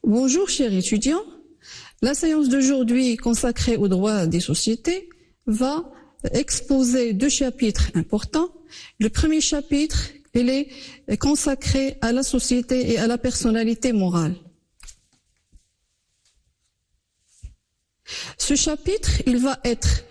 Bonjour chers étudiants, la séance d'aujourd'hui consacrée aux droits des sociétés va exposer deux chapitres importants. Le premier chapitre, il est consacré à la société et à la personnalité morale. Ce chapitre, il va être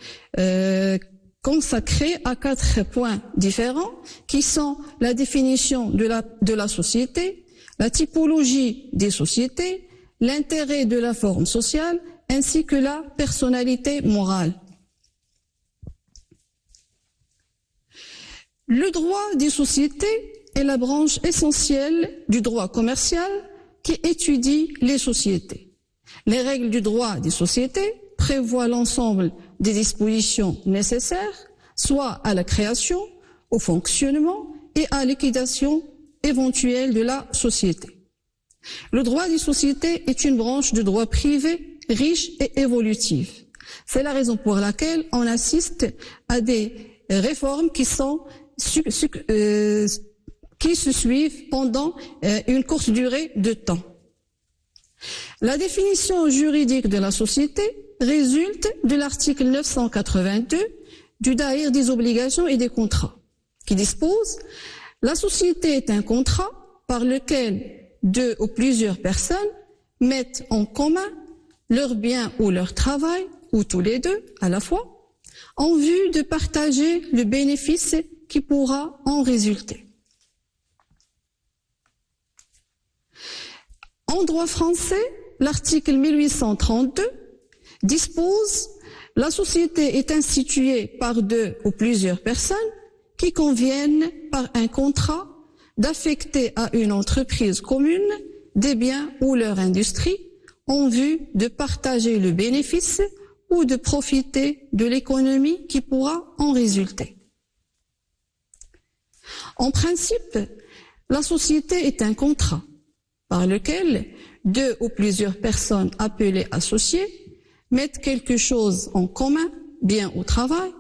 consacré à 4 points différents qui sont la définition de la société, la typologie des sociétés, l'intérêt de la forme sociale ainsi que la personnalité morale. Le droit des sociétés est la branche essentielle du droit commercial qui étudie les sociétés. Les règles du droit des sociétés prévoient l'ensemble des dispositions nécessaires, soit à la création, au fonctionnement et à la liquidation éventuelle de la société. Le droit des sociétés est une branche de droit privé riche et évolutive. C'est la raison pour laquelle on assiste à des réformes qui se suivent pendant une courte durée de temps. La définition juridique de la société résulte de l'article 982 du Daïr des obligations et des contrats, qui dispose « La société est un contrat par lequel 2 ou plusieurs personnes mettent en commun leurs biens ou leur travail, ou tous les deux à la fois, en vue de partager le bénéfice qui pourra en résulter. » En droit français, l'article 1832 dispose « La société est instituée par 2 ou plusieurs personnes qui conviennent par un contrat d'affecter à une entreprise commune des biens ou leur industrie en vue de partager le bénéfice ou de profiter de l'économie qui pourra en résulter. » En principe, la société est un contrat par lequel 2 ou plusieurs personnes appelées associés mettent quelque chose en commun, bien au travail,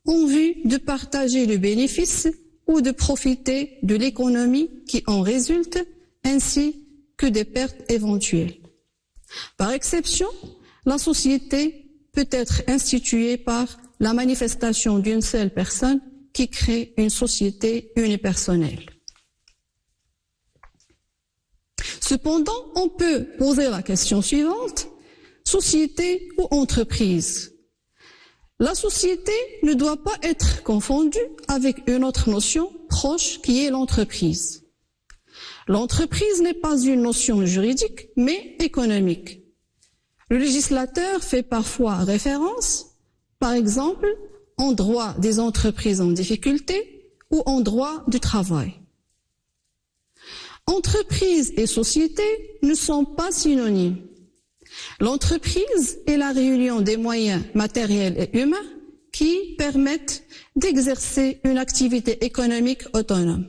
en vue de partager le bénéfice ou de profiter de l'économie qui en résulte, ainsi que des pertes éventuelles. Par exception, la société peut être instituée par la manifestation d'une seule personne qui crée une société unipersonnelle. Cependant, on peut poser la question suivante, société ou entreprise? La société ne doit pas être confondue avec une autre notion proche qui est l'entreprise. L'entreprise n'est pas une notion juridique, mais économique. Le législateur fait parfois référence, par exemple, en droit des entreprises en difficulté ou en droit du travail. Entreprise et société ne sont pas synonymes. L'entreprise est la réunion des moyens matériels et humains qui permettent d'exercer une activité économique autonome.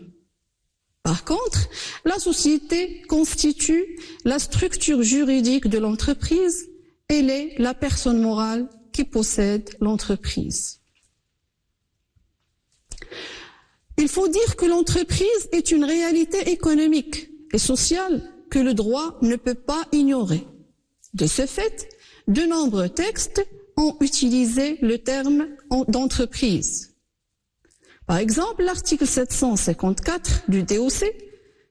Par contre, la société constitue la structure juridique de l'entreprise. Elle est la personne morale qui possède l'entreprise. Il faut dire que l'entreprise est une réalité économique et sociale que le droit ne peut pas ignorer. De ce fait, de nombreux textes ont utilisé le terme d'entreprise. Par exemple, l'article 754 du DOC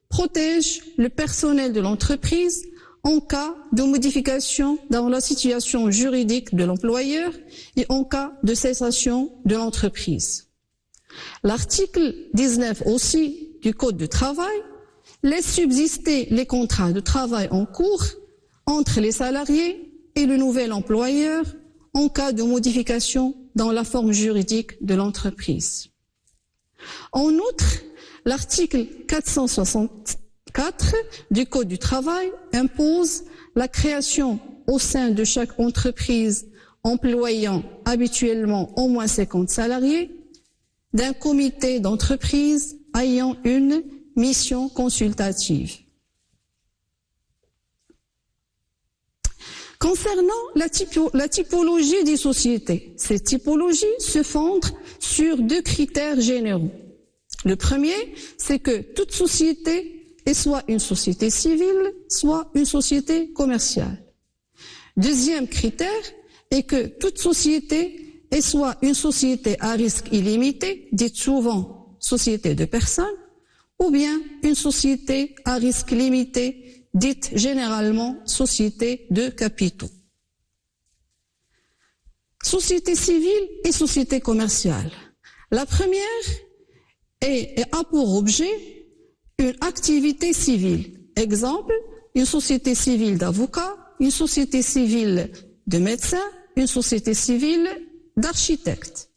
protège le personnel de l'entreprise en cas de modification dans la situation juridique de l'employeur et en cas de cessation de l'entreprise. L'article 19 aussi du Code du travail laisse subsister les contrats de travail en cours entre les salariés et le nouvel employeur en cas de modification dans la forme juridique de l'entreprise. En outre, l'article 464 du Code du travail impose la création au sein de chaque entreprise employant habituellement au moins 50 salariés d'un comité d'entreprise ayant une mission consultative. Concernant la typologie des sociétés, ces typologies se fondent sur 2 critères généraux. Le premier, c'est que toute société est soit une société civile, soit une société commerciale. Deuxième critère est que toute société est soit une société à risque illimité, dite souvent société de personnes, ou bien une société à risque limité, dite généralement société de capitaux. Société civile et société commerciale. La première a pour objet une activité civile. Exemple, une société civile d'avocats, une société civile de médecins, une société civile d'architectes.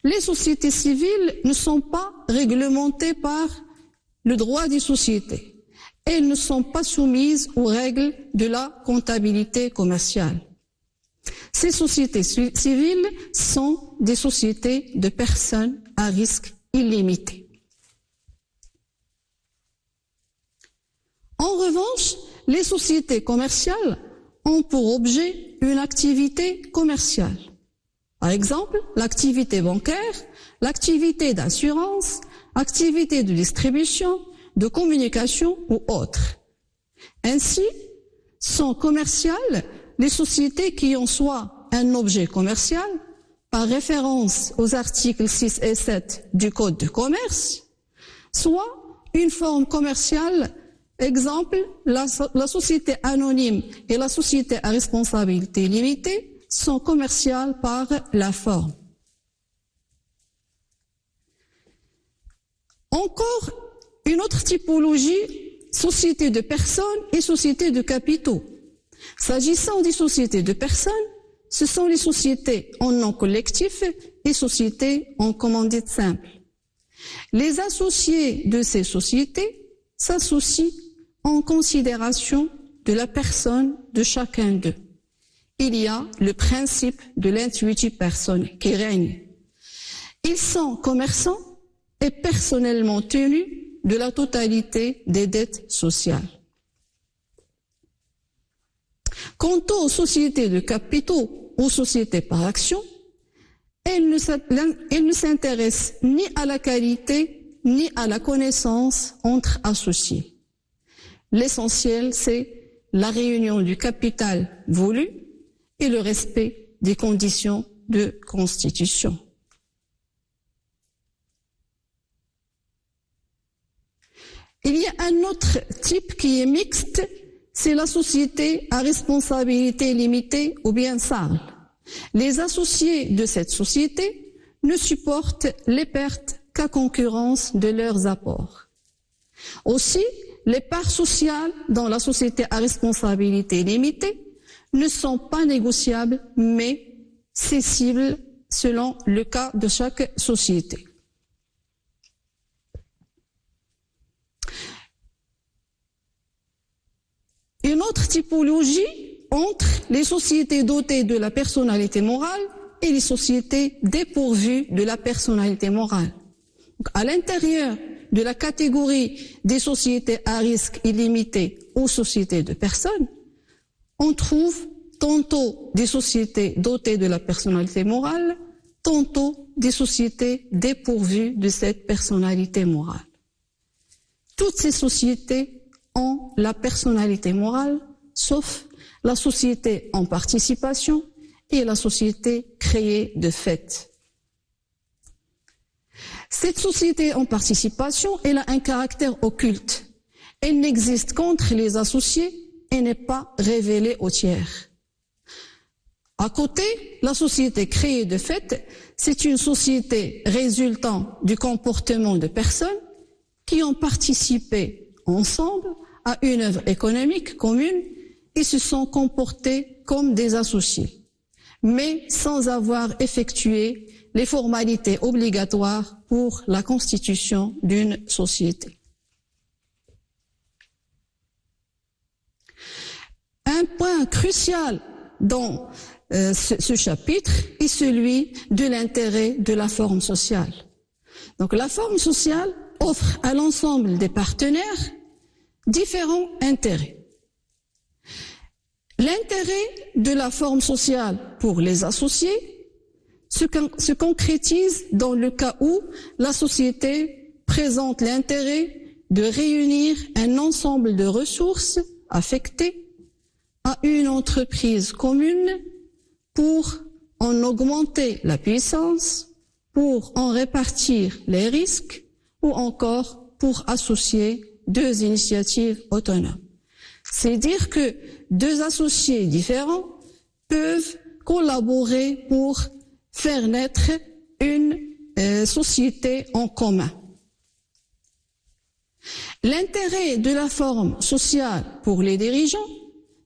Les sociétés civiles ne sont pas réglementées par le droit des sociétés. Elles ne sont pas soumises aux règles de la comptabilité commerciale. Ces sociétés civiles sont des sociétés de personnes à risque illimité. En revanche, les sociétés commerciales ont pour objet une activité commerciale. Par exemple, l'activité bancaire, l'activité d'assurance, activité de distribution, de communication ou autres. Ainsi, sont commerciales les sociétés qui ont soit un objet commercial, par référence aux articles 6 et 7 du Code de commerce, soit une forme commerciale, exemple, la société anonyme et la société à responsabilité limitée sont commerciales par la forme. Encore une autre typologie, société de personnes et société de capitaux. S'agissant des sociétés de personnes, ce sont les sociétés en nom collectif et sociétés en commandite simple. Les associés de ces sociétés s'associent en considération de la personne de chacun d'eux. Il y a le principe de l'intuitive personne qui règne. Ils sont commerçants et personnellement tenus de la totalité des dettes sociales. Quant aux sociétés de capitaux ou sociétés par action, elles ne s'intéressent ni à la qualité ni à la connaissance entre associés. L'essentiel, c'est la réunion du capital voulu et le respect des conditions de constitution. Il y a un autre type qui est mixte, c'est la société à responsabilité limitée ou bien SARL. Les associés de cette société ne supportent les pertes qu'à concurrence de leurs apports. Aussi, les parts sociales dans la société à responsabilité limitée ne sont pas négociables, mais cessibles selon le cas de chaque société. Une autre typologie entre les sociétés dotées de la personnalité morale et les sociétés dépourvues de la personnalité morale. Donc, à l'intérieur de la catégorie des sociétés à risque illimité ou sociétés de personnes, on trouve tantôt des sociétés dotées de la personnalité morale, tantôt des sociétés dépourvues de cette personnalité morale. Toutes ces sociétés ont la personnalité morale, sauf la société en participation et la société créée de fait. Cette société en participation, elle a un caractère occulte. Elle n'existe qu'entre les associés et n'est pas révélée aux tiers. À côté, la société créée de fait, c'est une société résultant du comportement de personnes qui ont participé ensemble à une œuvre économique commune et se sont comportés comme des associés, mais sans avoir effectué les formalités obligatoires pour la constitution d'une société. Un point crucial dans ce chapitre est celui de l'intérêt de la forme sociale. Donc la forme sociale offre à l'ensemble des partenaires différents intérêts. L'intérêt de la forme sociale pour les associés se concrétise dans le cas où la société présente l'intérêt de réunir un ensemble de ressources affectées à une entreprise commune pour en augmenter la puissance, pour en répartir les risques ou encore pour associer deux initiatives autonomes. C'est dire que deux associés différents peuvent collaborer pour faire naître une société en commun. L'intérêt de la forme sociale pour les dirigeants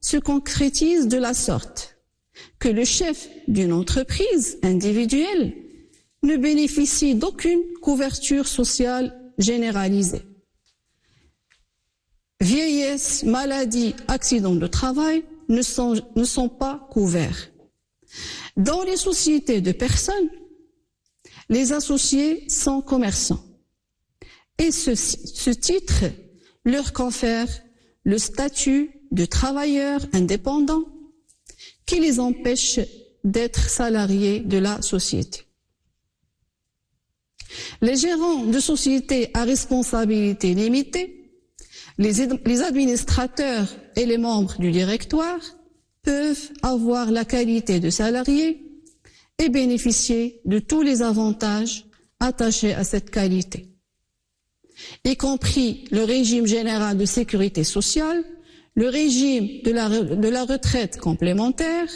se concrétise de la sorte que le chef d'une entreprise individuelle ne bénéficie d'aucune couverture sociale généralisée. Vieillesse, maladie, accidents de travail ne sont pas couverts. Dans les sociétés de personnes, les associés sont commerçants. Et ce titre leur confère le statut de travailleurs indépendants qui les empêche d'être salariés de la société. Les gérants de sociétés à responsabilité limitée, les administrateurs et les membres du directoire peuvent avoir la qualité de salariés et bénéficier de tous les avantages attachés à cette qualité, y compris le régime général de sécurité sociale, le régime de la retraite complémentaire,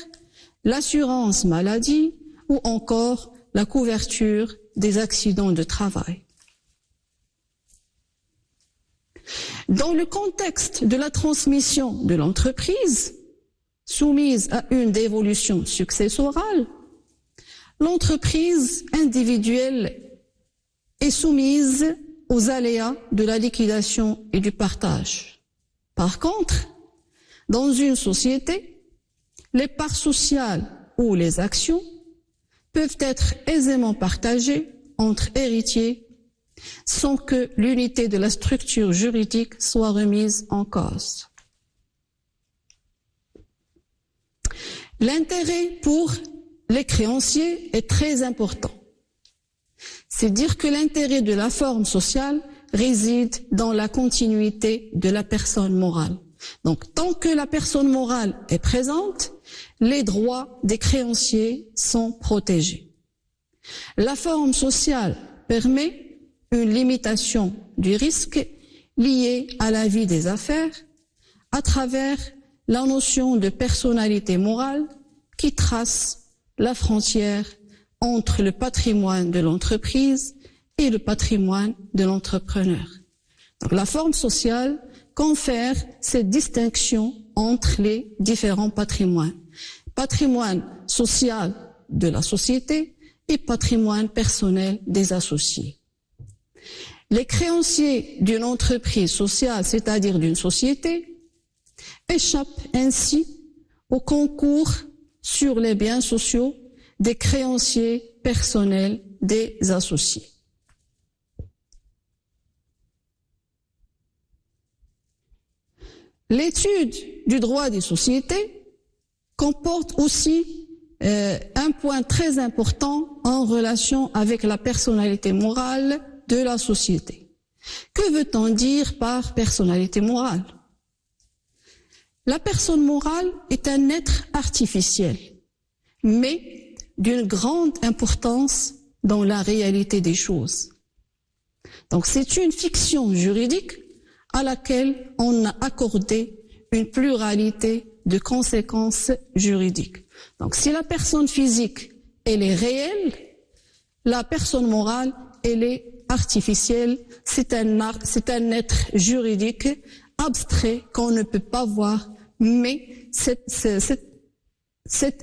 l'assurance maladie ou encore la couverture des accidents de travail. Dans le contexte de la transmission de l'entreprise, soumise à une dévolution successorale, l'entreprise individuelle est soumise aux aléas de la liquidation et du partage. Par contre, dans une société, les parts sociales ou les actions peuvent être aisément partagées entre héritiers sans que l'unité de la structure juridique soit remise en cause. L'intérêt pour les créanciers est très important. C'est dire que l'intérêt de la forme sociale réside dans la continuité de la personne morale. Donc, tant que la personne morale est présente, les droits des créanciers sont protégés. La forme sociale permet une limitation du risque lié à la vie des affaires à travers la notion de personnalité morale qui trace la frontière entre le patrimoine de l'entreprise et le patrimoine de l'entrepreneur. Donc, la forme sociale confère cette distinction entre les différents patrimoines. Patrimoine social de la société et patrimoine personnel des associés. Les créanciers d'une entreprise sociale, c'est-à-dire d'une société, échappent ainsi au concours sur les biens sociaux des créanciers personnels des associés. L'étude du droit des sociétés comporte aussi un point très important en relation avec la personnalité morale de la société. Que veut-on dire par personnalité morale? La personne morale est un être artificiel, mais d'une grande importance dans la réalité des choses. Donc c'est une fiction juridique à laquelle on a accordé une pluralité de conséquences juridiques. Donc si la personne physique, elle est réelle, la personne morale, elle est artificielle, c'est un être juridique abstrait qu'on ne peut pas voir, mais cet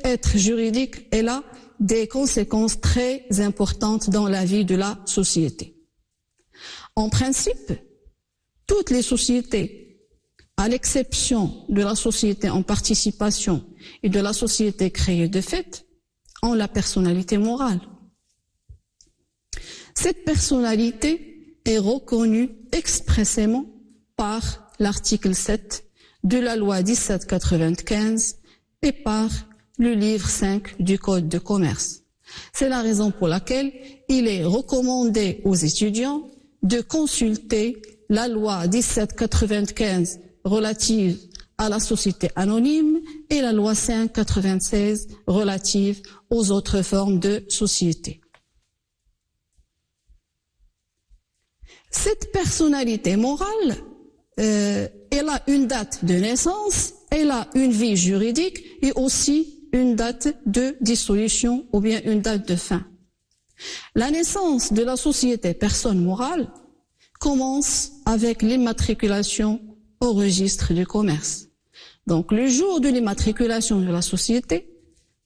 être juridique, elle a des conséquences très importantes dans la vie de la société. En principe, toutes les sociétés, à l'exception de la société en participation et de la société créée de fait, ont la personnalité morale. Cette personnalité est reconnue expressément par l'article 7 de la loi 1795 et par le livre 5 du Code de commerce. C'est la raison pour laquelle il est recommandé aux étudiants de consulter la loi 1795 relative à la société anonyme et la loi 596 relative aux autres formes de société. Cette personnalité morale, elle a une date de naissance, elle a une vie juridique et aussi une date de dissolution ou bien une date de fin. La naissance de la société personne morale commence avec l'immatriculation au registre du commerce. Donc le jour de l'immatriculation de la société,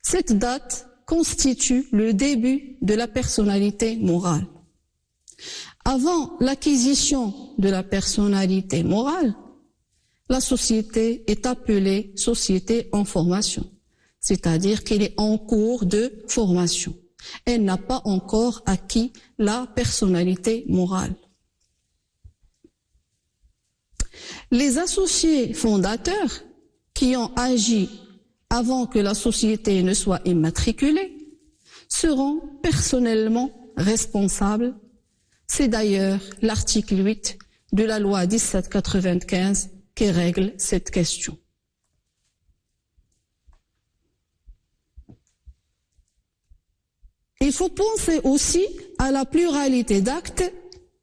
cette date constitue le début de la personnalité morale. Avant l'acquisition de la personnalité morale, la société est appelée société en formation, c'est-à-dire qu'elle est en cours de formation. Elle n'a pas encore acquis la personnalité morale. Les associés fondateurs qui ont agi avant que la société ne soit immatriculée seront personnellement responsables. C'est d'ailleurs l'article 8 de la loi 1795 qui règle cette question. Il faut penser aussi à la pluralité d'actes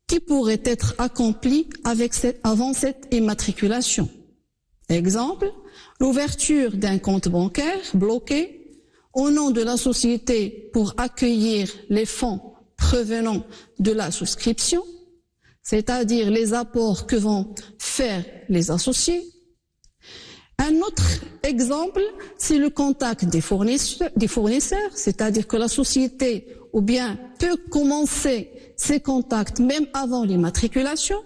qui pourraient être accomplis avant cette immatriculation. Exemple, l'ouverture d'un compte bancaire bloqué au nom de la société pour accueillir les fonds provenant de la souscription, c'est-à-dire les apports que vont faire les associés. Un autre exemple, c'est le contact des fournisseurs, c'est-à-dire que la société ou bien peut commencer ses contacts même avant l'immatriculation.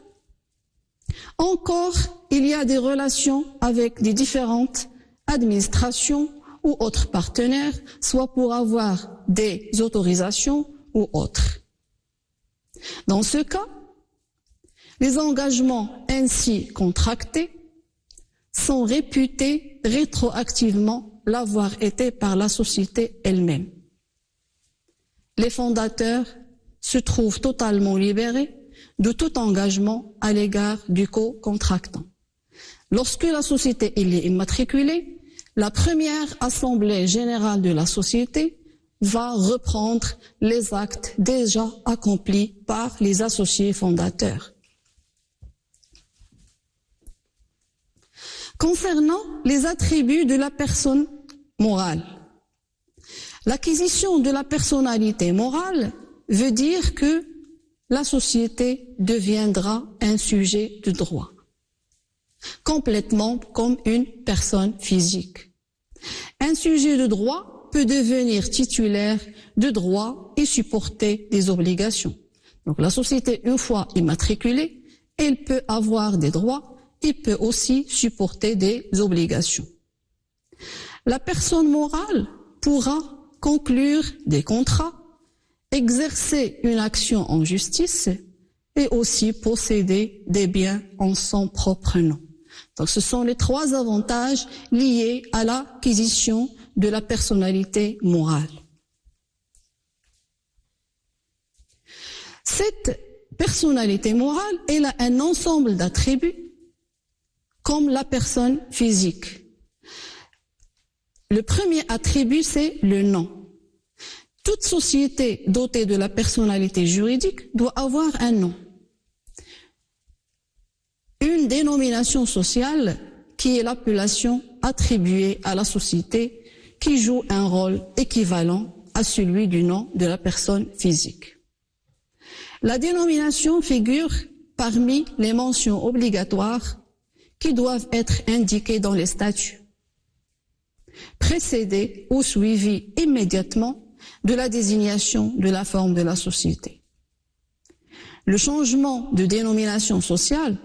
Encore, il y a des relations avec des différentes administrations ou autres partenaires, soit pour avoir des autorisations ou autres. Dans ce cas, les engagements ainsi contractés sont réputés rétroactivement l'avoir été par la société elle-même. Les fondateurs se trouvent totalement libérés de tout engagement à l'égard du co-contractant. Lorsque la société est immatriculée, la première assemblée générale de la société va reprendre les actes déjà accomplis par les associés fondateurs. Concernant les attributs de la personne morale, l'acquisition de la personnalité morale veut dire que la société deviendra un sujet de droit, complètement comme une personne physique. Un sujet de droit peut devenir titulaire de droits et supporter des obligations. Donc la société, une fois immatriculée, elle peut avoir des droits et peut aussi supporter des obligations. La personne morale pourra conclure des contrats, exercer une action en justice et aussi posséder des biens en son propre nom. Donc ce sont les trois avantages liés à l'acquisition de la personnalité morale. Cette personnalité morale, elle a un ensemble d'attributs comme la personne physique. Le premier attribut, c'est le nom. Toute société dotée de la personnalité juridique doit avoir un nom. Une dénomination sociale qui est l'appellation attribuée à la société qui joue un rôle équivalent à celui du nom de la personne physique. La dénomination figure parmi les mentions obligatoires qui doivent être indiquées dans les statuts, précédées ou suivies immédiatement de la désignation de la forme de la société. Le changement de dénomination sociale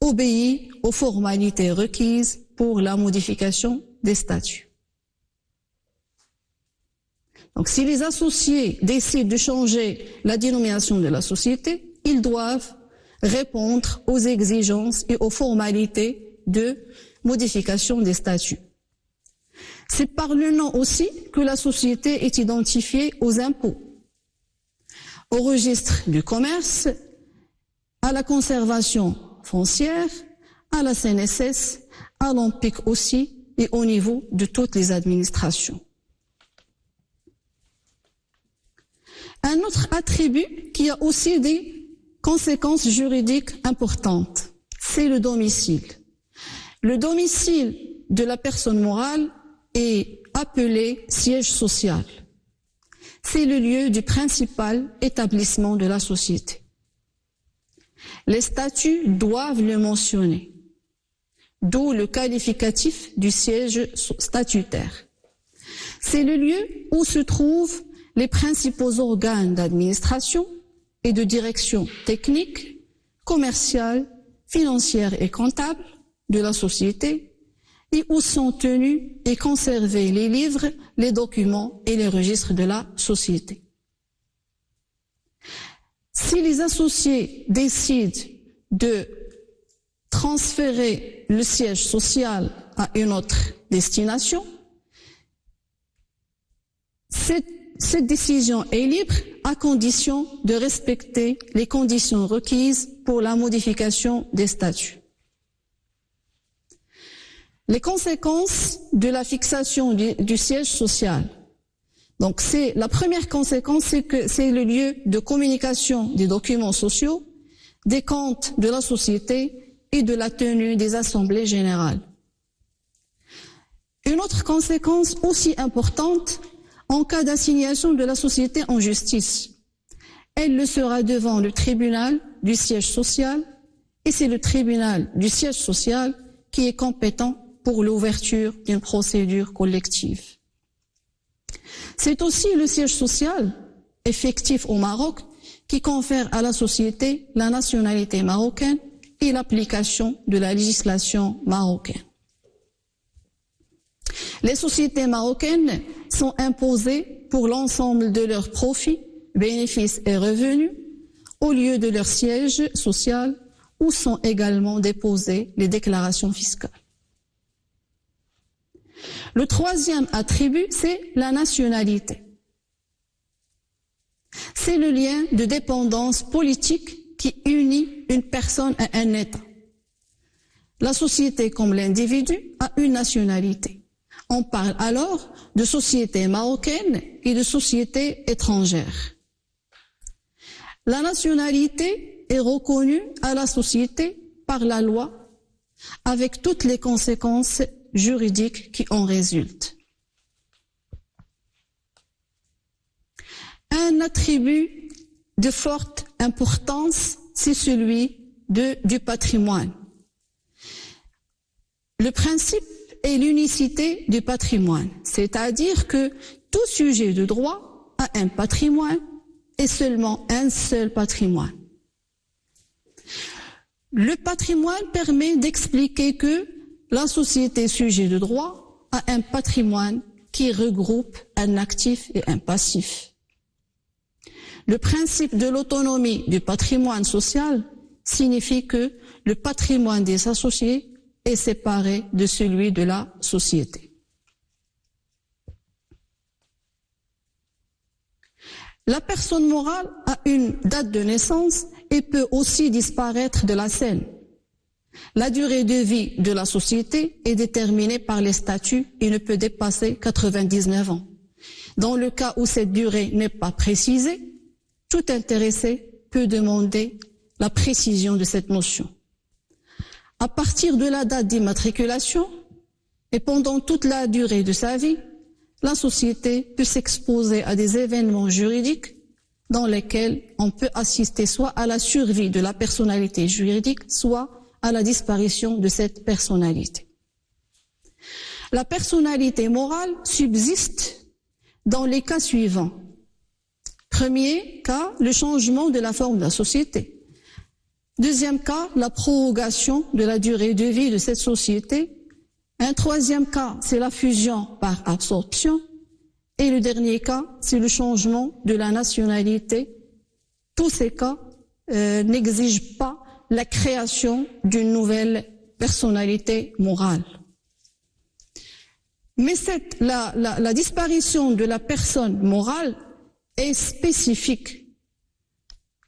obéit aux formalités requises pour la modification des statuts. Donc, si les associés décident de changer la dénomination de la société, ils doivent répondre aux exigences et aux formalités de modification des statuts. C'est par le nom aussi que la société est identifiée aux impôts. Au registre du commerce, à la conservation foncière, à la CNSS, à l'OMPIC aussi, et au niveau de toutes les administrations. Un autre attribut qui a aussi des conséquences juridiques importantes, c'est le domicile. Le domicile de la personne morale est appelé siège social. C'est le lieu du principal établissement de la société. Les statuts doivent le mentionner, d'où le qualificatif du siège statutaire. C'est le lieu où se trouvent les principaux organes d'administration et de direction technique, commerciale, financière et comptable de la société et où sont tenus et conservés les livres, les documents et les registres de la société. Si les associés décident de transférer le siège social à une autre destination, cette décision est libre à condition de respecter les conditions requises pour la modification des statuts. Les conséquences de la fixation du siège social. Donc la première conséquence, c'est que c'est le lieu de communication des documents sociaux, des comptes de la société et de la tenue des assemblées générales. Une autre conséquence aussi importante, en cas d'assignation de la société en justice, elle le sera devant le tribunal du siège social et c'est le tribunal du siège social qui est compétent pour l'ouverture d'une procédure collective. C'est aussi le siège social effectif au Maroc qui confère à la société la nationalité marocaine et l'application de la législation marocaine. Les sociétés marocaines sont imposées pour l'ensemble de leurs profits, bénéfices et revenus au lieu de leur siège social où sont également déposées les déclarations fiscales. Le troisième attribut, c'est la nationalité. C'est le lien de dépendance politique qui unit une personne à un État. La société comme l'individu a une nationalité. On parle alors de société marocaine et de société étrangère. La nationalité est reconnue à la société par la loi avec toutes les conséquences juridiques qui en résultent. Un attribut de forte importance, c'est celui du patrimoine. Le principe est l'unicité du patrimoine, c'est-à-dire que tout sujet de droit a un patrimoine et seulement un seul patrimoine. Le patrimoine permet d'expliquer que la société sujet de droit a un patrimoine qui regroupe un actif et un passif. Le principe de l'autonomie du patrimoine social signifie que le patrimoine des associés est séparé de celui de la société. La personne morale a une date de naissance et peut aussi disparaître de la scène. La durée de vie de la société est déterminée par les statuts et ne peut dépasser 99 ans. Dans le cas où cette durée n'est pas précisée, tout intéressé peut demander la précision de cette notion. À partir de la date d'immatriculation et pendant toute la durée de sa vie, la société peut s'exposer à des événements juridiques dans lesquels on peut assister soit à la survie de la personnalité juridique, soit à la disparition de cette personnalité. La personnalité morale subsiste dans les cas suivants. Premier cas, le changement de la forme de la société. Deuxième cas, la prorogation de la durée de vie de cette société. Un troisième cas, c'est la fusion par absorption. Et le dernier cas, c'est le changement de la nationalité. Tous ces cas n'exigent pas la création d'une nouvelle personnalité morale. Mais la disparition de la personne morale est spécifique.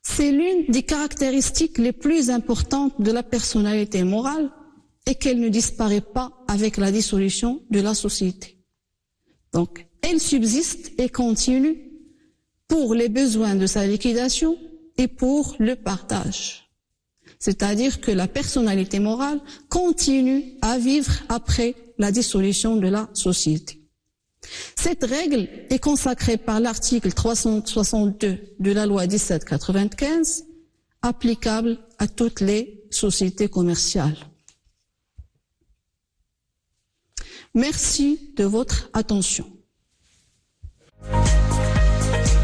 C'est l'une des caractéristiques les plus importantes de la personnalité morale et qu'elle ne disparaît pas avec la dissolution de la société. Donc, elle subsiste et continue pour les besoins de sa liquidation et pour le partage. C'est-à-dire que la personnalité morale continue à vivre après la dissolution de la société. Cette règle est consacrée par l'article 362 de la loi 1795, applicable à toutes les sociétés commerciales. Merci de votre attention.